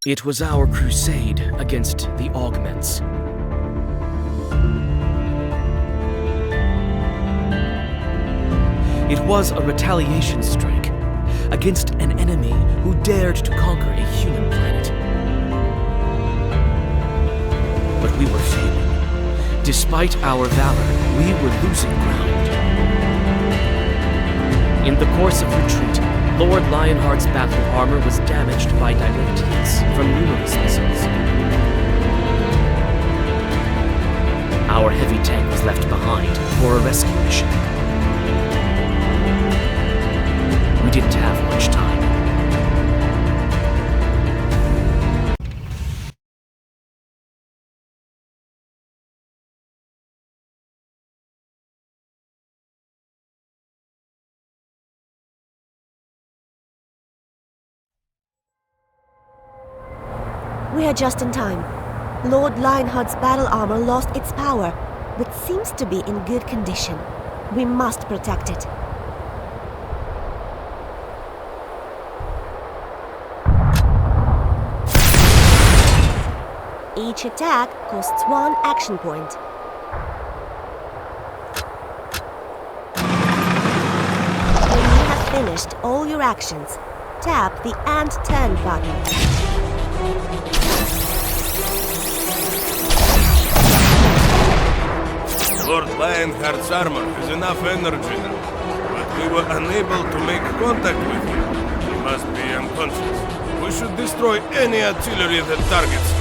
It was our crusade against the augments. It was a retaliation strike against an enemy who dared to conquer a human planet. But we were failing. Despite our valor, we were losing ground. In the course of retreat, Lord Lionheart's battle armor was damaged by direct hits from numerous missiles. Our heavy tank was left behind for a rescue mission. We didn't have much time. We are just in time. Lord Lionheart's battle armor lost its power, but seems to be in good condition. We must protect it. Each attack costs 1 action point. When you have finished all your actions, tap the "and turn" button. Lord Lionheart's armor has enough energy now, but we were unable to make contact with him. He must be unconscious. We should destroy any artillery that targets him.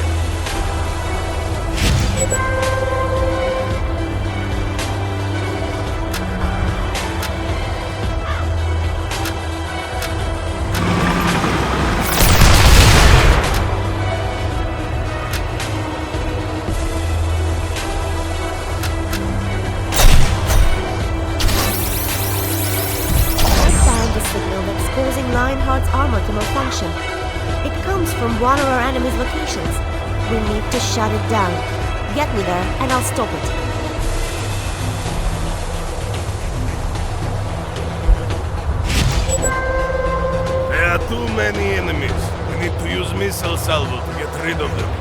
Lionheart's armor to malfunction. It comes from one of our enemy's locations. We need to shut it down. Get me there and I'll stop it. There are too many enemies. We need to use missile salvo to get rid of them.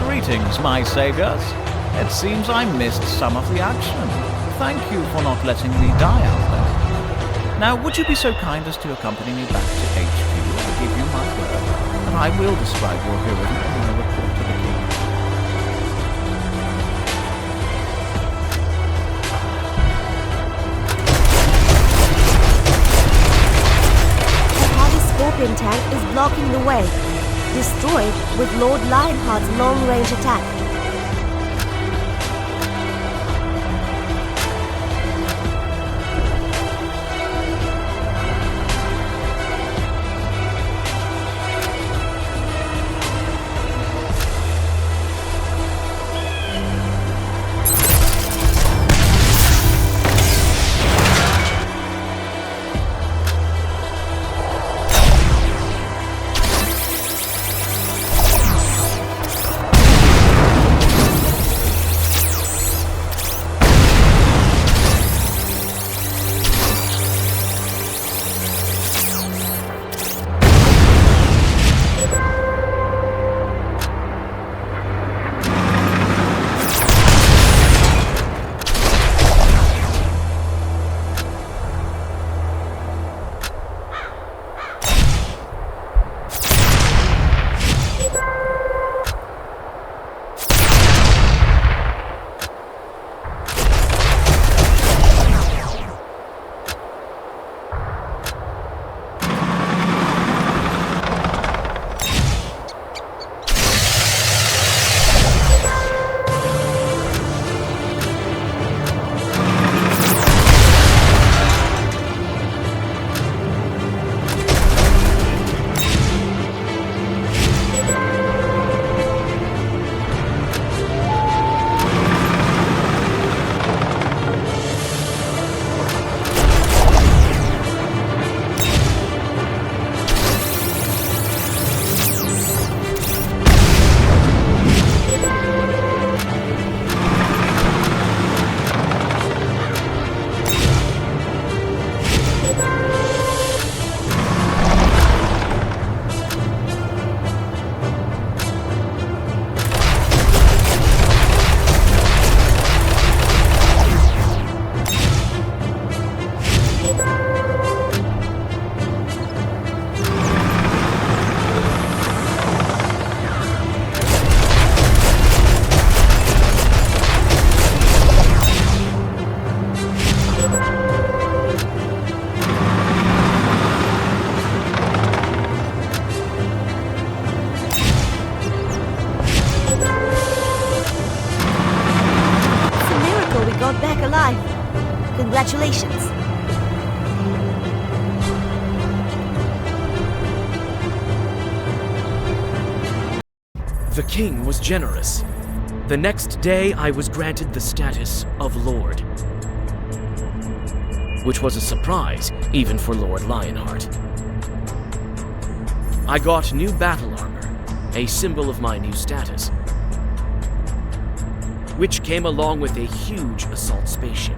Greetings, my saviors. It seems I missed some of the action. Thank you for not letting me die out there. Now, would you be so kind as to accompany me back to HQ? I give you my word, and I will describe your heroism in a report to the king. The heavy Scorpion tank is blocking the way. Destroy it with Lord Lionheart's long-range attack. got back alive. Congratulations. The king was generous. The next day, I was granted the status of Lord, which was a surprise even for Lord Lionheart. I got new battle armor, a symbol of my new status, which came along with a huge assault spaceship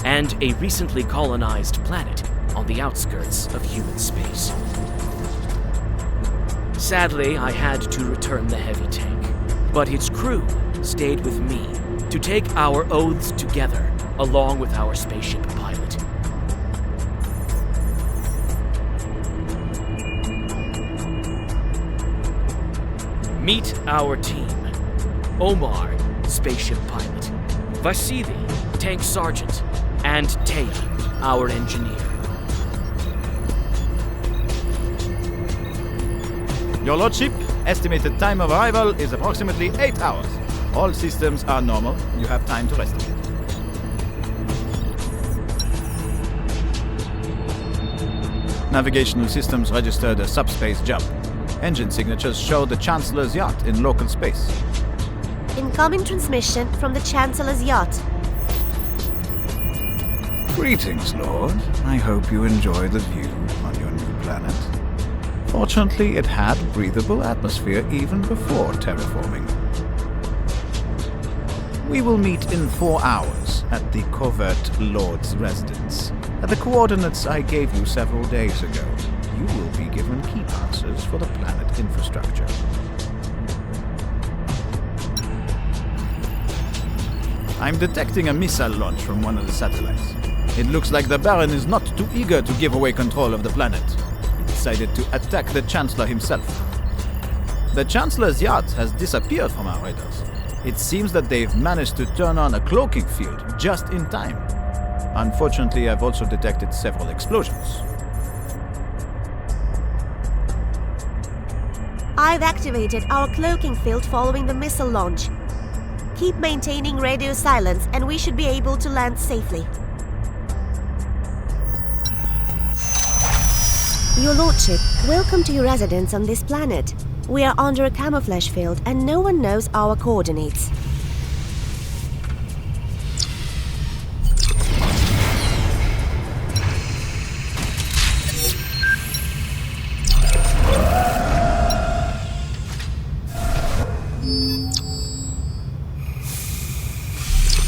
and a recently colonized planet on the outskirts of human space. Sadly, I had to return the heavy tank, but its crew stayed with me to take our oaths together along with our spaceship pilot. Meet our team. Omar, spaceship pilot. Vasily, tank sergeant. And Taya, our engineer. Your Lordship, estimated time of arrival is approximately 8 hours. All systems are normal. You have time to rest a bit. Navigational systems registered a subspace jump. Engine signatures show the Chancellor's yacht in local space. Incoming transmission from the Chancellor's yacht. Greetings, Lord. I hope you enjoy the view on your new planet. Fortunately, it had breathable atmosphere even before terraforming. We will meet in 4 hours at the Covert Lord's residence. At the coordinates I gave you several days ago, you will be given key passes for the planet infrastructure. I'm detecting a missile launch from one of the satellites. It looks like the Baron is not too eager to give away control of the planet. He decided to attack the Chancellor himself. The Chancellor's yacht has disappeared from our radars. It seems that they've managed to turn on a cloaking field just in time. Unfortunately, I've also detected several explosions. I've activated our cloaking field following the missile launch. Keep maintaining radio silence and we should be able to land safely. Your Lordship, welcome to your residence on this planet. We are under a camouflage field and no one knows our coordinates.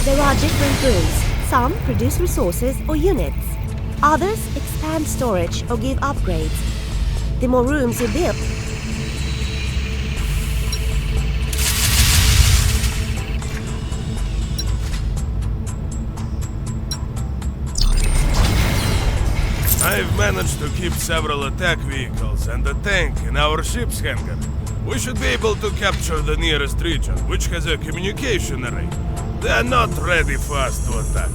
There are different rooms. Some produce resources or units. Others expand storage or give upgrades. The more rooms you build, I've managed to keep several attack vehicles and a tank in our ship's hangar. We should be able to capture the nearest region, which has a communication array. They are not ready for us to attack.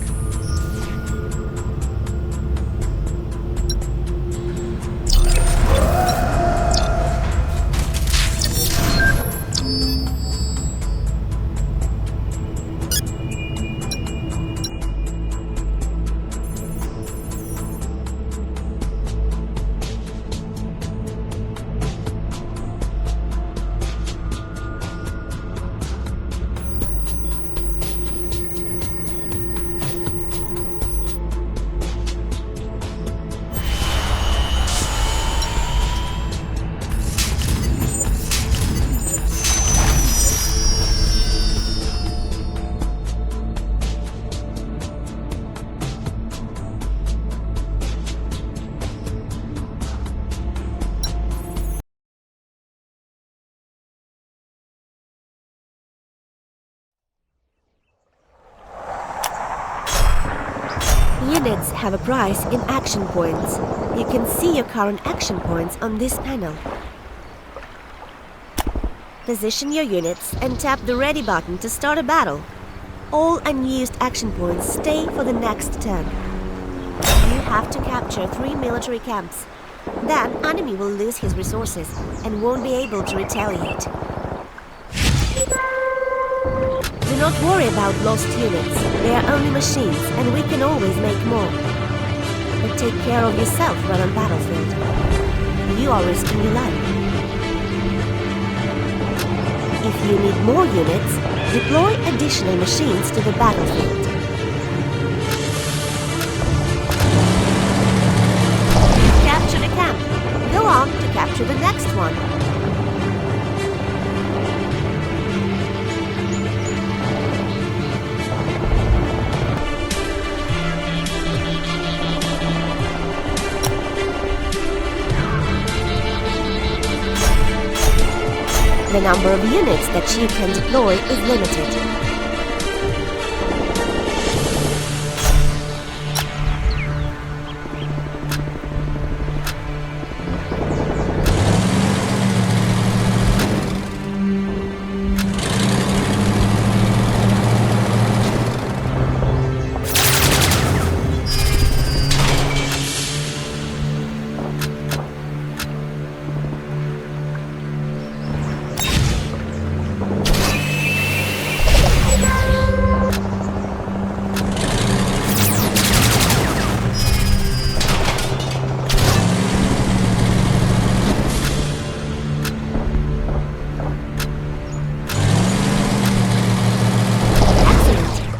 units have a price in action points. You can see your current action points on this panel. Position your units and tap the ready button to start a battle. All unused action points stay for the next turn. You have to capture 3 military camps. Then enemy will lose his resources and won't be able to retaliate. The not worry about lost units. They are only machines, and we can always make more. But take care of yourself when on battlefield. You are risking your life. If you need more units, deploy additional machines to the battlefield. Capture the camp. Go on to capture the next one. The number of units that you can deploy is limited.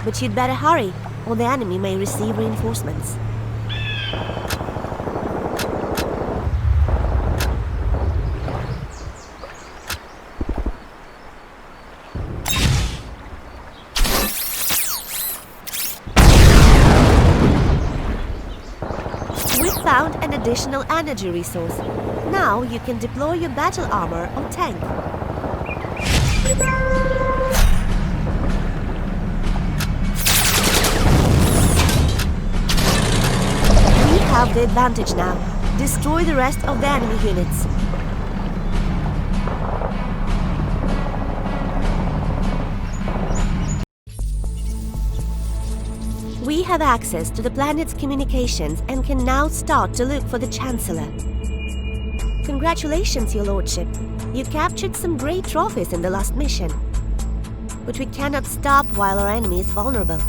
But you'd better hurry, or the enemy may receive reinforcements. We've found an additional energy resource. Now you can deploy your battle armor or tank. Have the advantage now. Destroy the rest of the enemy units. We have access to the planet's communications and can now start to look for the Chancellor. Congratulations, Your Lordship. You captured some great trophies in the last mission. But we cannot stop while our enemy is vulnerable.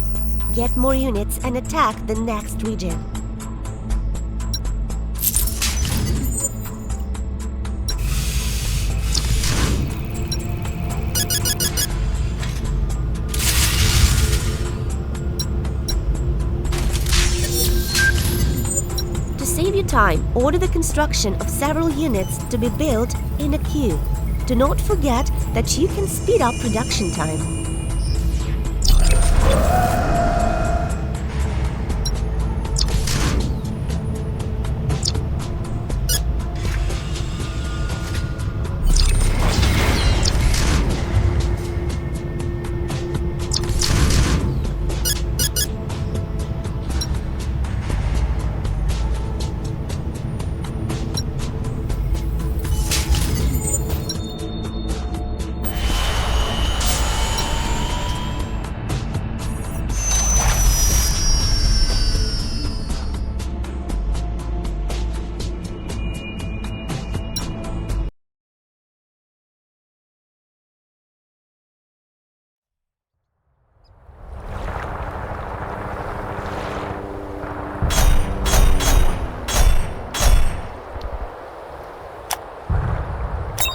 Get more units and attack the next region. Save your time, order the construction of several units to be built in a queue. Do not forget that you can speed up production time.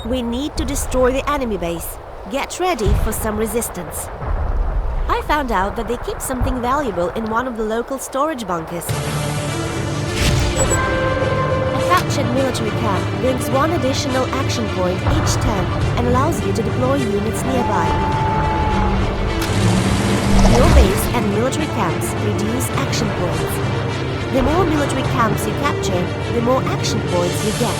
We need to destroy the enemy base. Get ready for some resistance. I found out that they keep something valuable in one of the local storage bunkers. A captured military camp brings one additional action point each turn and allows you to deploy units nearby. Your base and military camps reduce action points. The more military camps you capture, the more action points you get.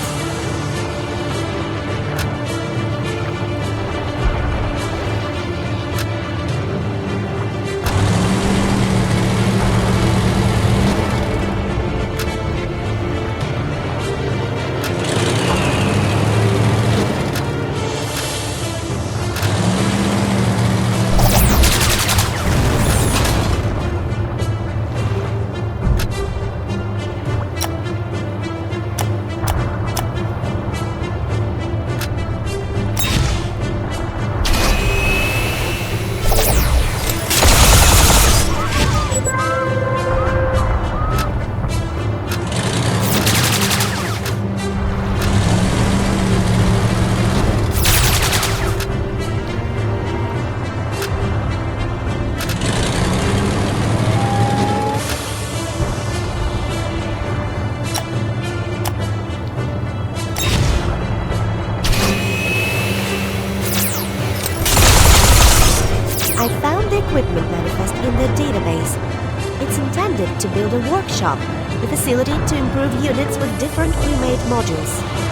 I found the equipment manifest in their database. It's intended to build a workshop, a facility to improve units with different pre-made modules.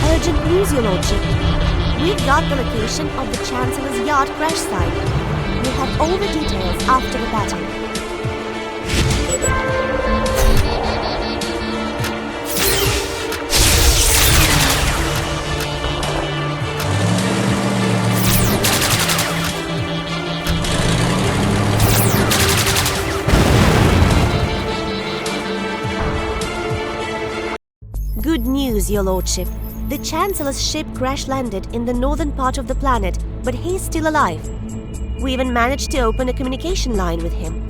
Urgent news, Your Lordship. We've got the location of the Chancellor's yacht crash site. We'll have all the details after the battle. Good news, Your Lordship. The Chancellor's ship crash-landed in the northern part of the planet, but he's still alive. We even managed to open a communication line with him.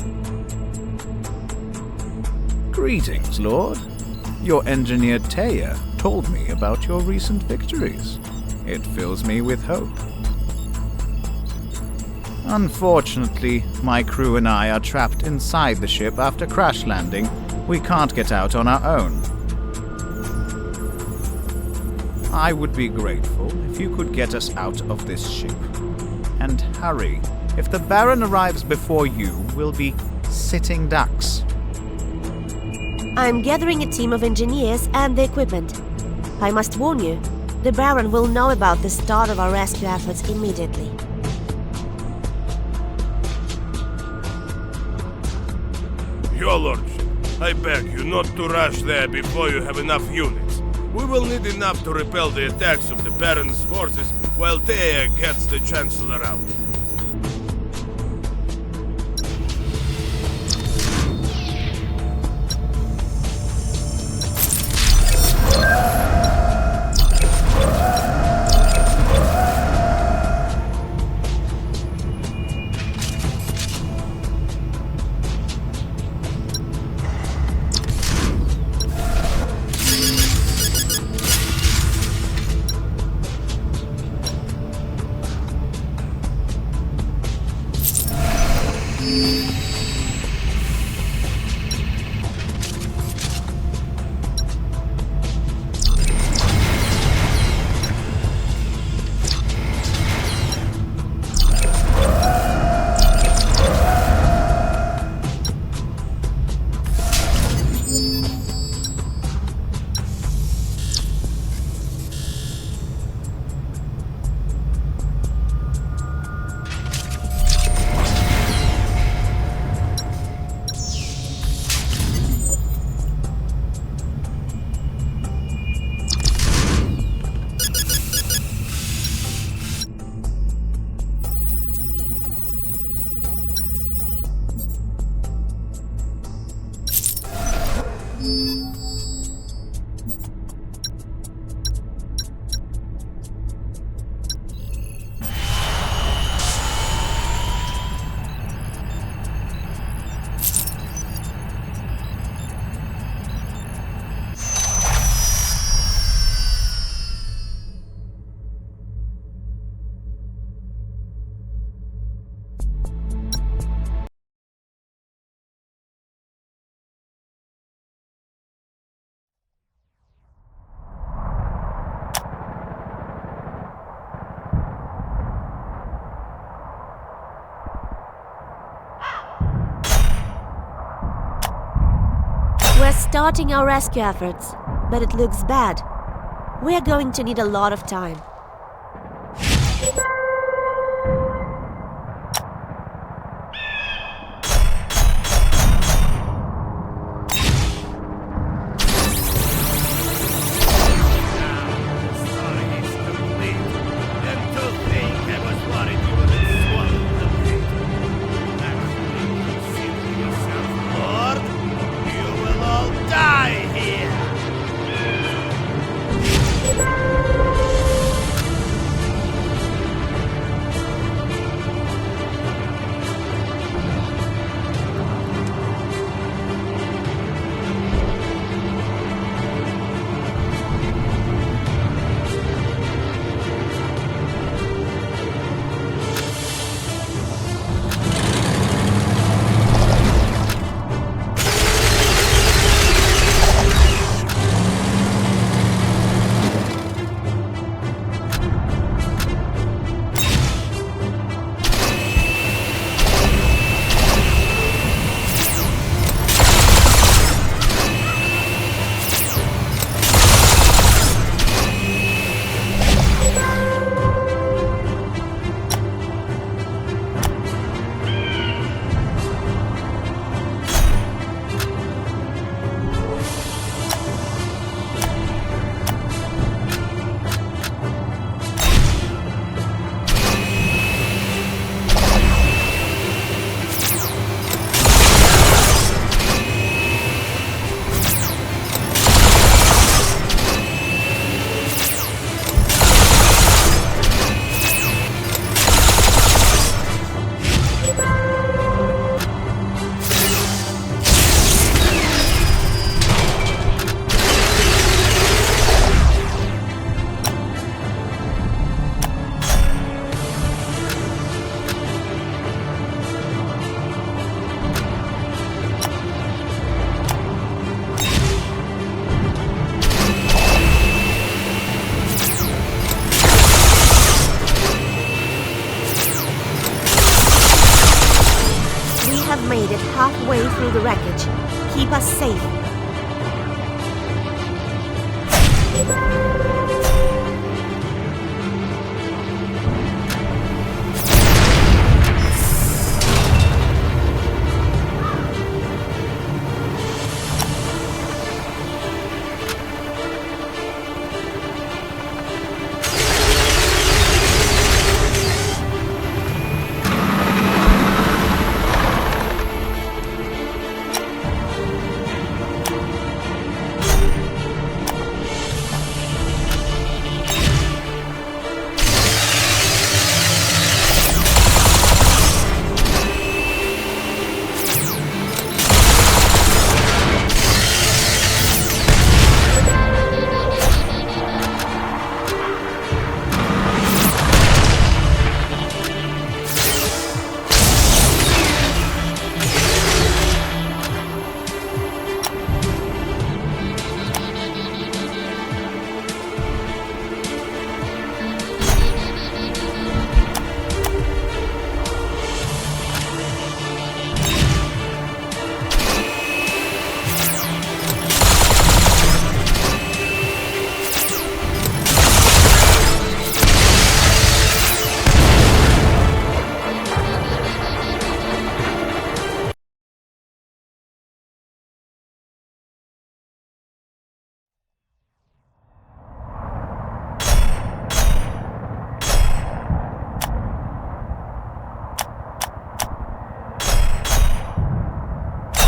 Greetings, Lord. Your engineer Taya told me about your recent victories. It fills me with hope. Unfortunately, my crew and I are trapped inside the ship after crash landing. We can't get out on our own. I would be grateful if you could get us out of this ship. And hurry. If the Baron arrives before you, we'll be sitting ducks. I'm gathering a team of engineers and the equipment. I must warn you, the Baron will know about the start of our rescue efforts immediately. Your Lordship, I beg you not to rush there before you have enough units. We will need enough to repel the attacks of the Baron's forces while Thea gets the Chancellor out. starting our rescue efforts, but it looks bad. We're going to need a lot of time. Made it halfway through the wreckage. Keep us safe.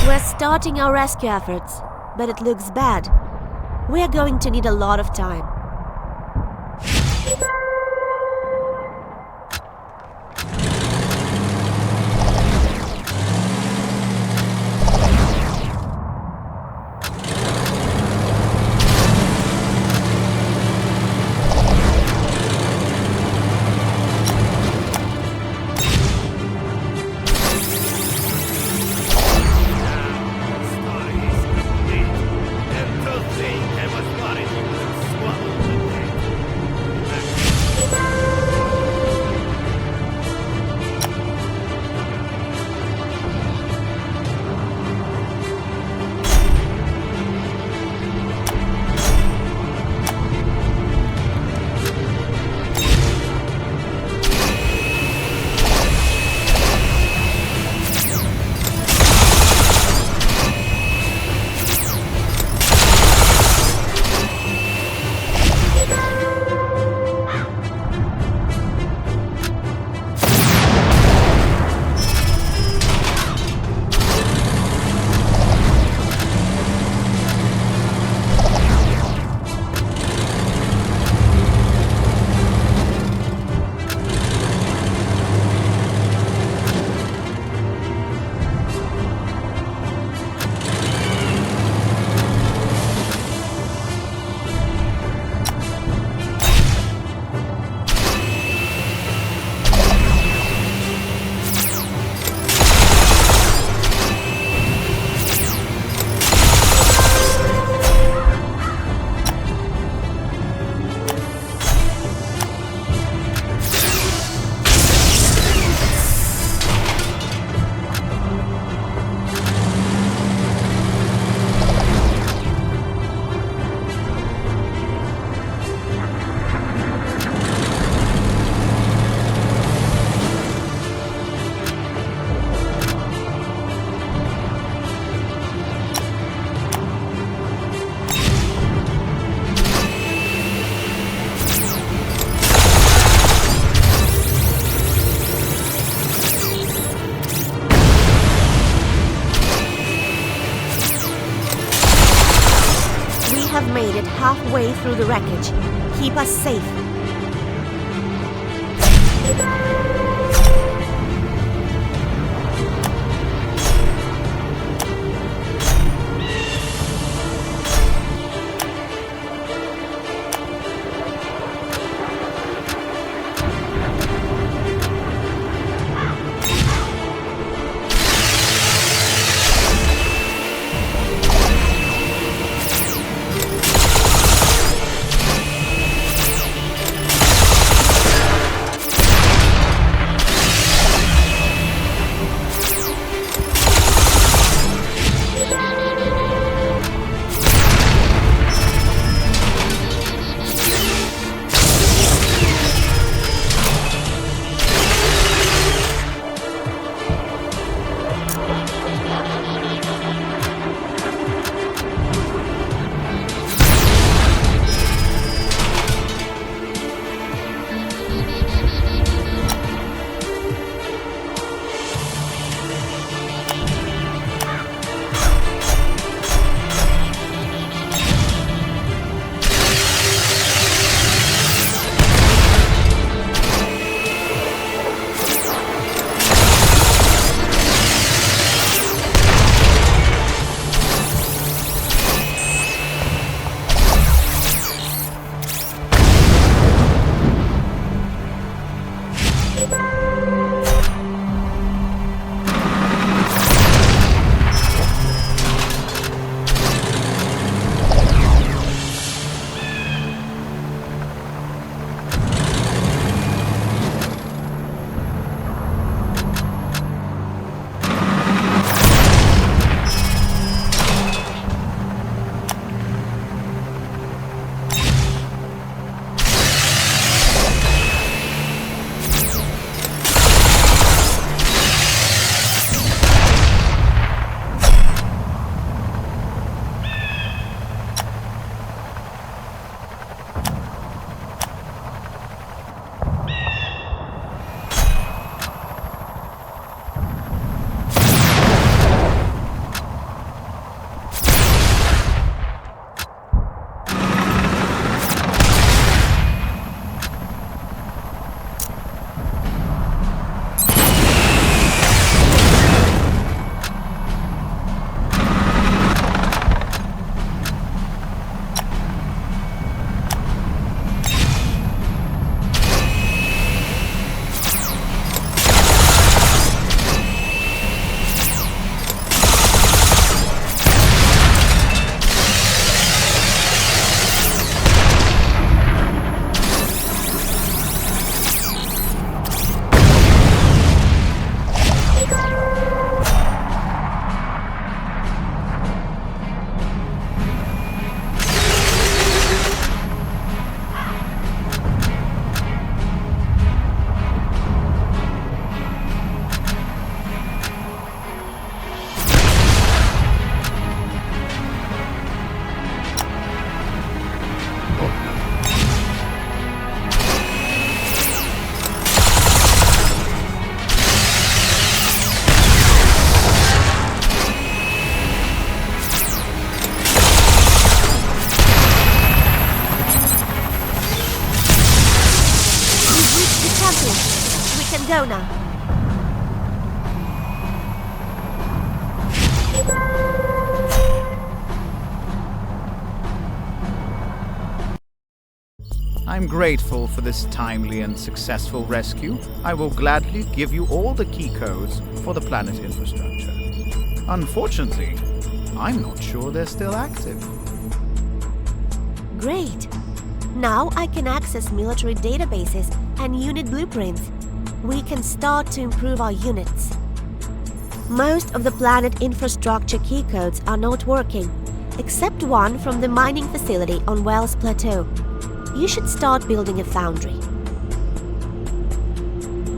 We're starting our rescue efforts, but it looks bad. We're going to need a lot of time. Swallow way through the wreckage. Keep us safe. go now. I'm grateful for this timely and successful rescue. I will gladly give you all the key codes for the planet infrastructure. Unfortunately, I'm not sure they're still active. Great. Now I can access military databases and unit blueprints. We can start to improve our units. Most of the planet infrastructure key codes are not working, except one from the mining facility on Wells Plateau. You should start building a foundry.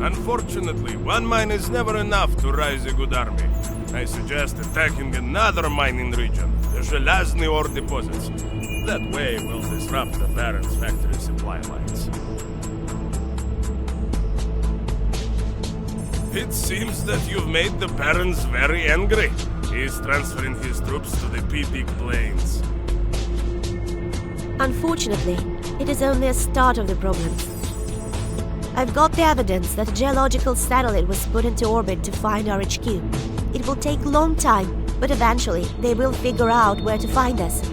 Unfortunately, one mine is never enough to raise a good army. I suggest attacking another mining region, the Железный ore deposits. That way we'll disrupt the Baron's factory supply lines. It seems that you've made the Baron's very angry. He's transferring his troops to the Peak Plains. Unfortunately, it is only a start of the problems. I've got the evidence that a geological satellite was put into orbit to find our HQ. It will take a long time, but eventually they will figure out where to find us.